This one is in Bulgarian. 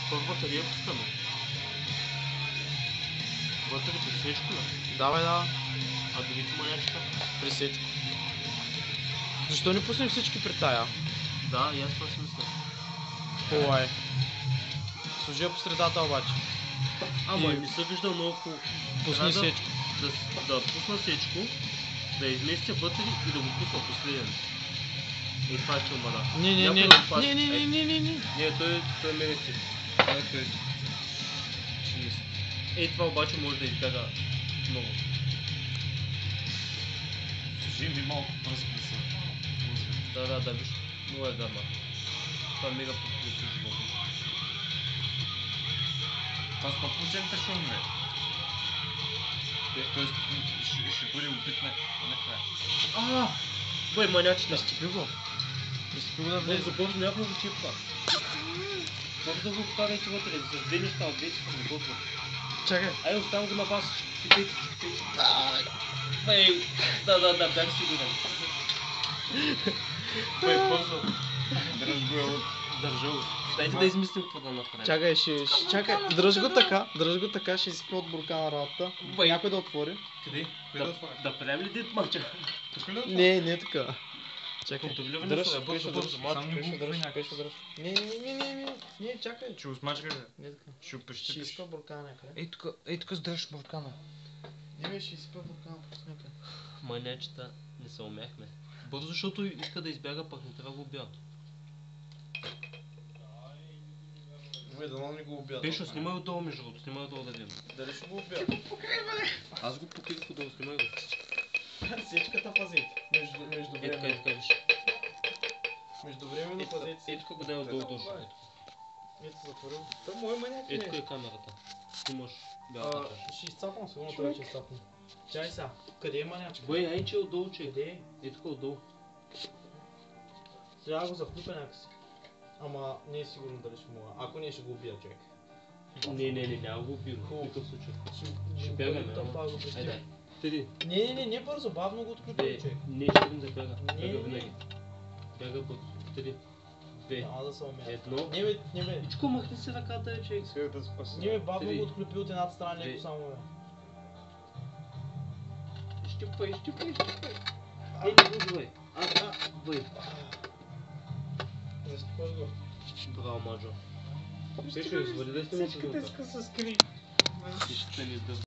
То с батария пускаме. Вътре при сечко ли? Давай, да. А другите манячета? При сечко. Защо не пуснем всички при тая? Да, и аз това си мисля. Хубаво. Служи я по средата обаче. Ама И- не съм виждал много хубаво. Пусни Трябва сечко. Да пусна сечко, да изместя вътре и да го пусна последен. И това е филма, да. Не. Не, той мене си. Той ще мисли. Ей, това обаче може да избяга много. Служи ми малко пръскни са. Да, виж. Много е гадна. Това е мега подкрепи животно. Това 100% ще умре. Тоест ще бъде убит накрая. Бой, манячета. Изцепи го. Изцепи го да влезе. Бързо някой го чипка. Бързо го вкарайте вътре, с две неща, от двете са готови. Чакай. Ай, оставам го на вас. Чипейте. Бей, да, бях сигурен. Бей, бързо. Дръж го е Държа го. Дайте да измислим какво да направим. Чакай, чакай. Дръж го така, ще изпи от буркана работа. Бай. Някой да отвори. Къде? Да правим ли дит мача? Тук ли? Не така. Чакай. Контролиране Дръж, са, бързо, Само не го дръж. някак. Не, чакай. Ще го смачкаш ли? Не така. Ще Ще опещипиш. изпа буркана някъде. Ей тук сдръж буркана. Не, ще изпа буркана тук някъде. Манячета не се умяхме. Бързо, защото иска да избяга, пък не трябва да го убиват. Дано не го убият. Пешо, снимай отдолу между другото, снимай отдолу да видим. Дали ще го убият? Аз го покрих отдолу, снимай го. Сечката пазете. Между Така, време. виж. Междувременно пазете Ето сечката. го дай отдолу дошъл. Ето затворил. Той мой маняк Ето не е камерата. Снимаш бялата каша. Ще изцапам сигурно, това ще изцапам. Чай сега. Къде е манячка? Бой, ай че е отдолу, че. Къде е? Ето го отдолу. Трябва да го захлупя някакси. Ама не е сигурно дали ще мога. Ако не, ще го убия човек. Не, няма го убил. В никакъв случай. Ще бягаме, ама. Айде. Тири. Не бързо, бавно го отключи човек. Не, ще видим да бяга. Не, Бяга не. винаги. Бяга бързо. 3, 2, Няма да се умея. 1. Не бе. Ичко, махни се ръката, е, човек. Исках да спаси. Не бе, бавно Три. го отключи от едната страна, Две. леко само бе. Изчупай. Не го убивай. Бъй. Защо го? Браво, Маджо. Пешо, извади да снимаш. Всичките иска се скри. Ще ни издъвка.